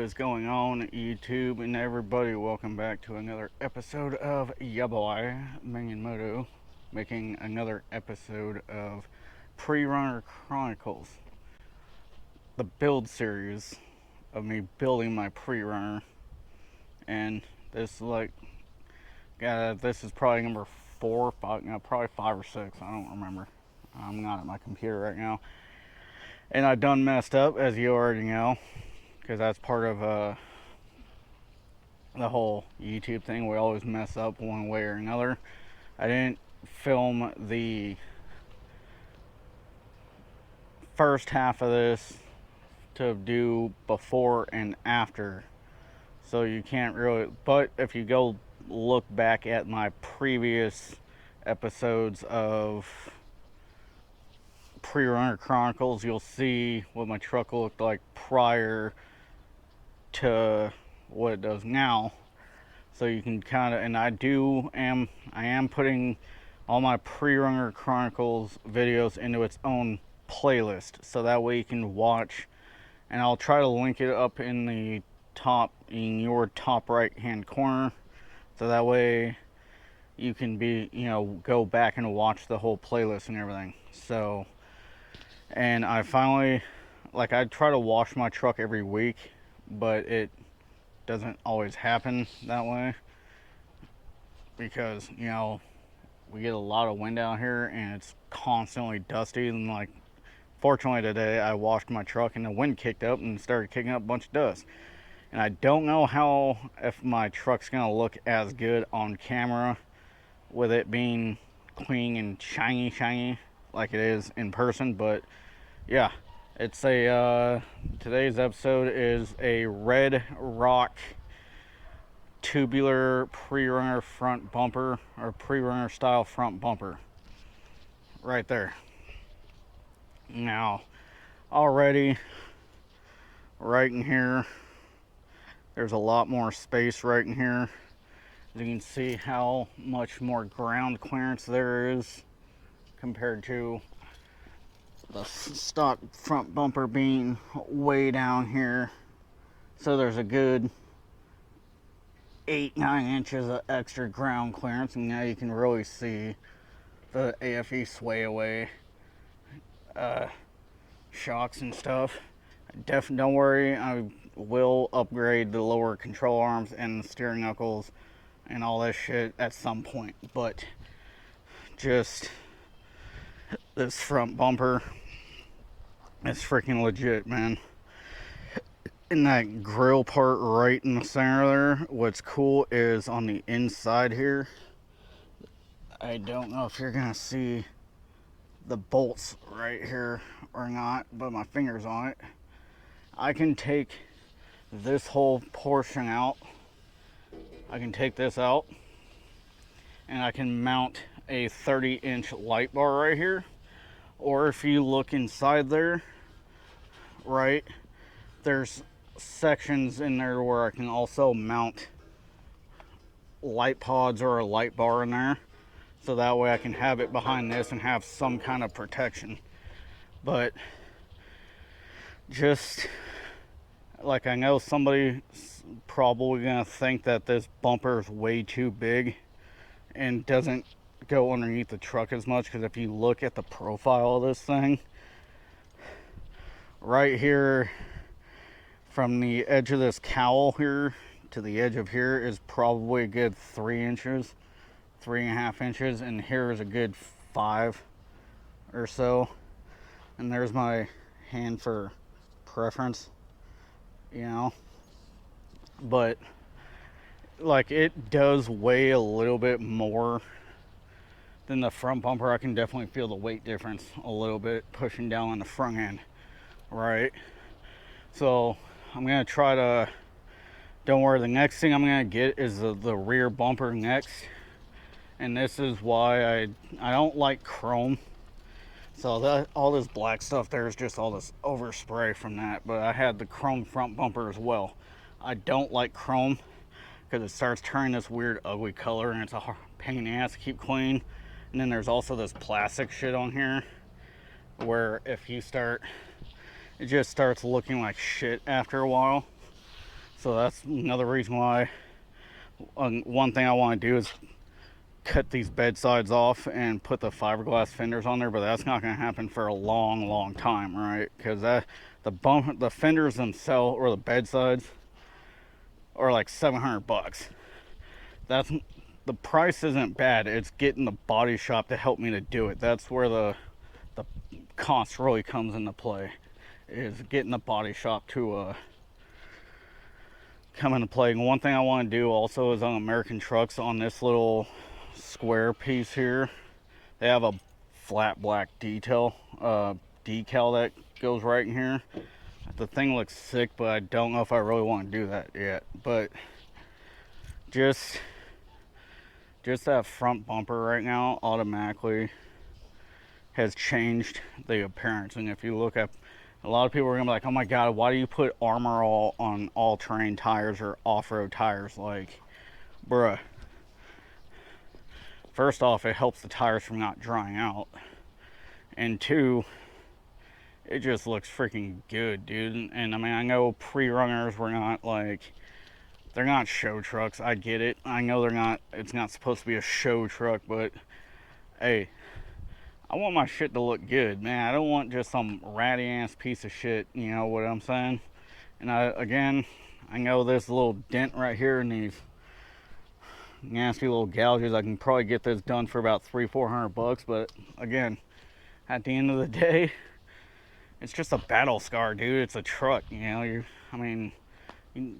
is going on, YouTube and everybody? Welcome back to another episode of Ya Boy Minion Moto, making another episode of Pre-Runner Chronicles, the build series of me building my pre-runner. And this this is probably number 4, 5, probably 5 or 6. I don't remember. I'm not at my computer right now, and I done messed up, as you already know, because that's part of the whole YouTube thing. We always mess up one way or another. I didn't film the first half of this to do before and after, so you can't really, but if you go look back at my previous episodes of Pre-Runner Chronicles, you'll see what my truck looked like prior to what it does now. So you can kind of, and I am putting all my Pre-Runner Chronicles videos into its own playlist, so that way you can watch, and I'll try to link it up in the top, in your top right hand corner, so that way you can go back and watch the whole playlist and everything. So, and I finally, I try to wash my truck every week, but it doesn't always happen that way because we get a lot of wind out here and it's constantly dusty. And fortunately today I washed my truck and the wind kicked up and started kicking up a bunch of dust, and I don't know if my truck's gonna look as good on camera with it being clean and shiny like it is in person. But yeah, it's today's episode is a Redrock tubular pre-runner front bumper, or pre-runner style front bumper right there. Now already right in here, there's a lot more space right in here. You can see how much more ground clearance there is compared to the stock front bumper being way down here. So there's a good 8-9 inches of extra ground clearance, and now you can really see the AFE sway away shocks and stuff. Don't worry, I will upgrade the lower control arms and the steering knuckles and all that shit at some point, but just this front bumper is freaking legit, man. In that grill part right in the center there, what's cool is on the inside here, I don't know if you're gonna see the bolts right here or not, but my finger's on it. I can take this whole portion out. I can take this out and I can mount a 30-inch light bar right here. Or if you look inside there, right, there's sections in there where I can also mount light pods or a light bar in there, so that way I can have it behind this and have some kind of protection. But just I know somebody's probably gonna think that this bumper is way too big and doesn't go underneath the truck as much, because if you look at the profile of this thing right here, from the edge of this cowl here to the edge of here is probably a good 3 inches, 3.5 inches, and here is a good 5 or so. And there's my hand for preference, but it does weigh a little bit more than the front bumper. I can definitely feel the weight difference a little bit pushing down on the front end, right? So I'm gonna try to, don't worry, the next thing I'm gonna get is the rear bumper next, and this is why I don't like chrome. So that all this black stuff there is just all this overspray from that, but I had the chrome front bumper as well. I don't like chrome because it starts turning this weird ugly color and it's a pain in the ass to keep clean. And then there's also this plastic shit on here where if you start, it just starts looking like shit after a while. So that's another reason why one thing I want to do is cut these bed sides off and put the fiberglass fenders on there, but that's not going to happen for a long time, right? Because the fenders themselves or the bed sides are like $700. That's the price isn't bad. It's getting the body shop to help me to do it. That's where the cost really comes into play, is getting the body shop to come into play. And one thing I want to do also is on American trucks, on this little square piece here, they have a flat black decal that goes right in here. The thing looks sick, but I don't know if I really want to do that yet. But just that front bumper right now automatically has changed the appearance. And if you look at, a lot of people are gonna be like, oh my god, why do you put Armor All on all terrain tires or off-road tires? Like, bruh, first off, it helps the tires from not drying out, and two, it just looks freaking good, dude. And I mean, I know pre-runners were not like, they're not show trucks. I get it. I know it's not supposed to be a show truck, but hey, I want my shit to look good, man. I don't want just some ratty ass piece of shit, you know what I'm saying? And I know there's a little dent right here in these nasty little gouges. I can probably get this done for about $300-400, but again, at the end of the day, it's just a battle scar, dude. It's a truck, you know. You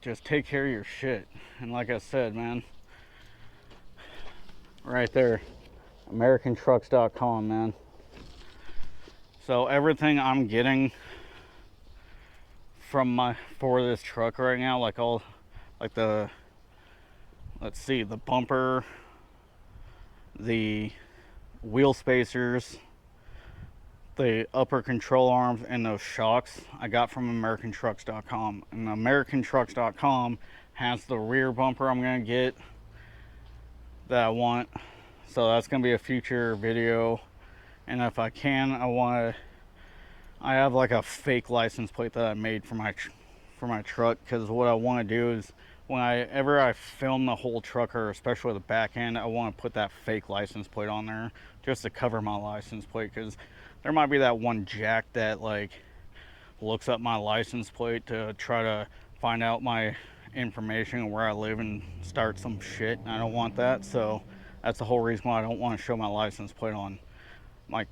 just take care of your shit. And like I said, man, right there, AmericanTrucks.com, man. So everything I'm getting for this truck right now, like the bumper, the wheel spacers, the upper control arms, and those shocks, I got from AmericanTrucks.com. And AmericanTrucks.com has the rear bumper I'm gonna get that I want. So that's gonna be a future video. And if I can, I have like a fake license plate that I made for my truck, because what I want to do is whenever I film the whole truck, or especially the back end, I want to put that fake license plate on there just to cover my license plate, because there might be that one jack that like looks up my license plate to try to find out my information and where I live and start some shit, and I don't want that. So that's the whole reason why I don't want to show my license plate on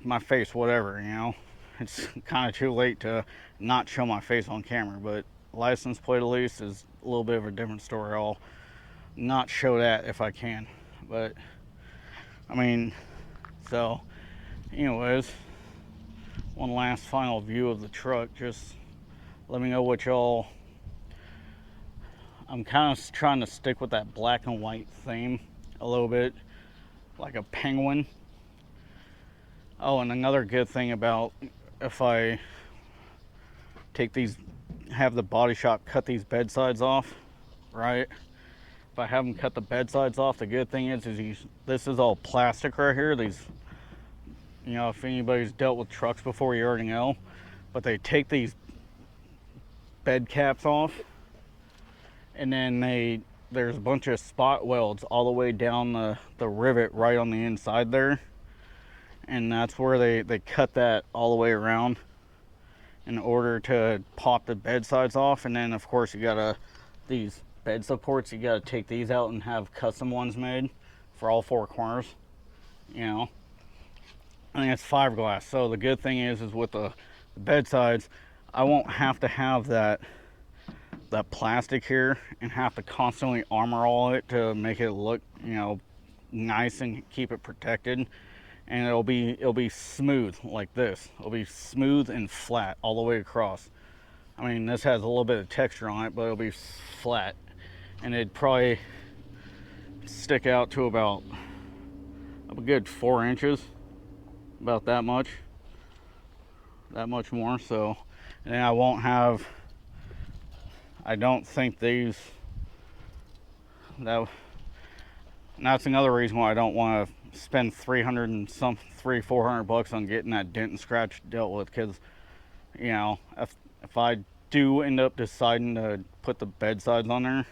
my face, whatever, you know. It's kind of too late to not show my face on camera, but license plate at least is a little bit of a different story. I'll not show that if I can. But I mean, so anyways, one last final view of the truck. Just let me know what y'all, I'm kind of trying to stick with that black and white theme a little bit, like a penguin. Oh, and another good thing about, if I have the body shop cut these bed sides off, right? If I have them cut the bed sides off, the good thing is this is all plastic right here. These, you know, if anybody's dealt with trucks before, you already know. But they take these bed caps off, and then there's a bunch of spot welds all the way down the rivet right on the inside there. And that's where they cut that all the way around in order to pop the bed sides off. And then of course these bed supports, you gotta take these out and have custom ones made for all four corners, you know. I think it's fiberglass. So the good thing is with the bed sides, I won't have to have that plastic here and have to constantly armor all it to make it look, you know, nice and keep it protected. And it'll be smooth like this. It'll be smooth and flat all the way across. I mean, this has a little bit of texture on it, but it'll be flat. And it'd probably stick out to about a good 4 inches, about that much more. So, and then I don't think that's another reason why I don't want to spend $400 on getting that dent and scratch dealt with, because, you know, if I do end up deciding to put the bed sides on there.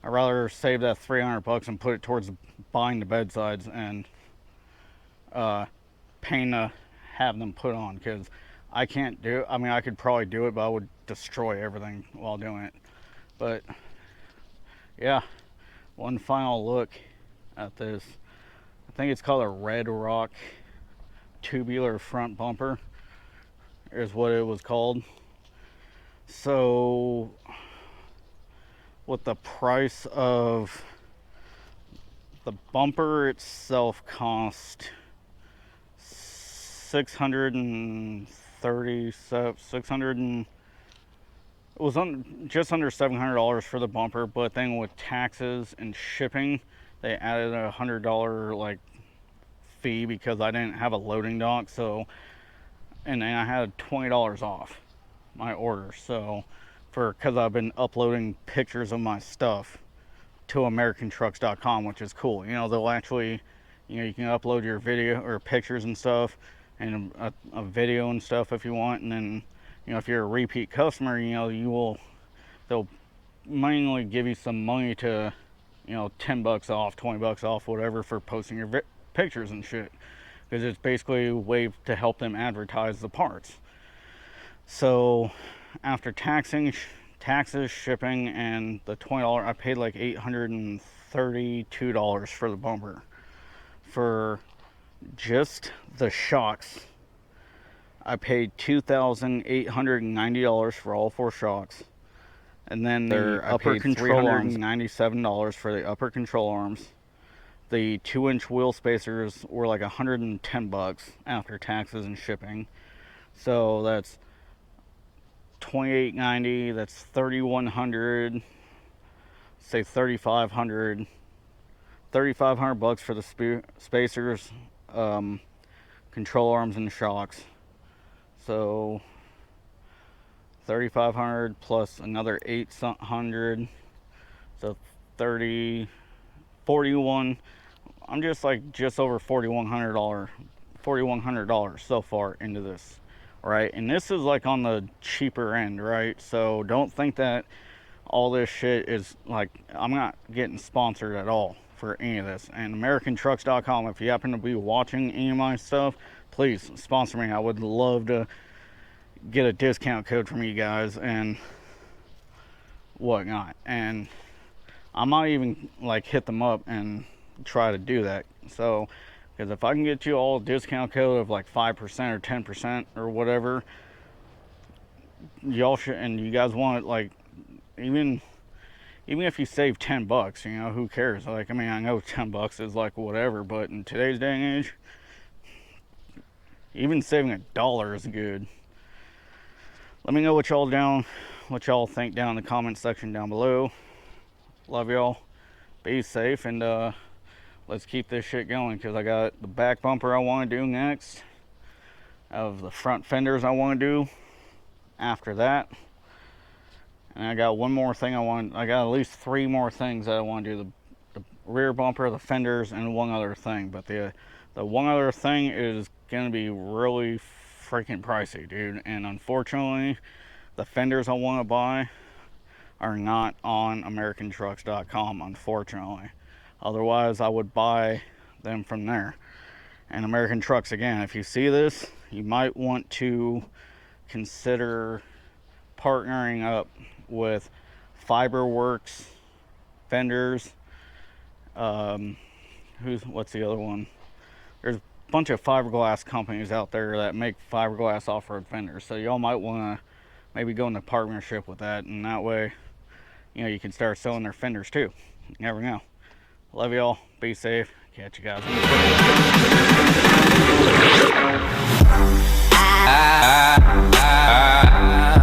I'd rather save that $300 and put it towards buying the bed sides and paying to have them put on, because I can't do it. I mean, I could probably do it, but I would destroy everything while doing it. But yeah, one final look at this. I think it's called a Redrock tubular front bumper is what it was called. So with the price of the bumper itself cost $630, it was just under $700 for the bumper, but then with taxes and shipping, they added a $100 like fee because I didn't have a loading dock. So, and then I had $20 off my order. So, because I've been uploading pictures of my stuff to AmericanTrucks.com, which is cool. You know, they'll actually, you know, you can upload your video or pictures and stuff, and a video and stuff if you want, and then, you know, if you're a repeat customer, you know, they'll mainly give you some money to, you know, $10 off, $20 off, whatever, for posting your pictures and shit, because it's basically a way to help them advertise the parts. So after taxes, shipping, and the $20, I paid like $832 for the bumper. For just the shocks, I paid $2,890 for all 4 shocks. And then the upper control arms, $397 for the upper control arms. The 2-inch wheel spacers were like $110 after taxes and shipping. So that's $2,890, that's $3,100, say $3,500 for the spacers, control arms, and shocks. So $3,500 plus another $800, so $41. I'm just over $4,100 so far into this, right? And this is like on the cheaper end, right? So don't think that all this shit is like, I'm not getting sponsored at all for any of this. And AmericanTrucks.com, if you happen to be watching any of my stuff, please sponsor me. I would love to get a discount code from you guys and whatnot. And I might even like hit them up and try to do that. So, because if I can get you all a discount code of like 5% or 10% or whatever, y'all should, and you guys want it, like, even if you save $10, you know, who cares? Like, I mean, I know $10 is like whatever, but in today's day and age, even saving $1 is good. Let me know what y'all think down in the comment section down below. Love y'all. Be safe, and let's keep this shit going, because I got the back bumper I want to do next. Of the front fenders I want to do after that. And I got one more thing I got at least 3 more things that I want to do. The rear bumper, the fenders, and one other thing. But the one other thing is going to be really freaking pricey, dude. And unfortunately, the fenders I want to buy are not on AmericanTrucks.com, unfortunately. Otherwise, I would buy them from there. And American Trucks, again, if you see this, you might want to consider partnering up with Fiberworks fenders. What's the other one? There's a bunch of fiberglass companies out there that make fiberglass off-road fenders. So y'all might want to maybe go into partnership with that, and that way, you know, you can start selling their fenders too. You never know. Love y'all. Be safe. Catch you guys in the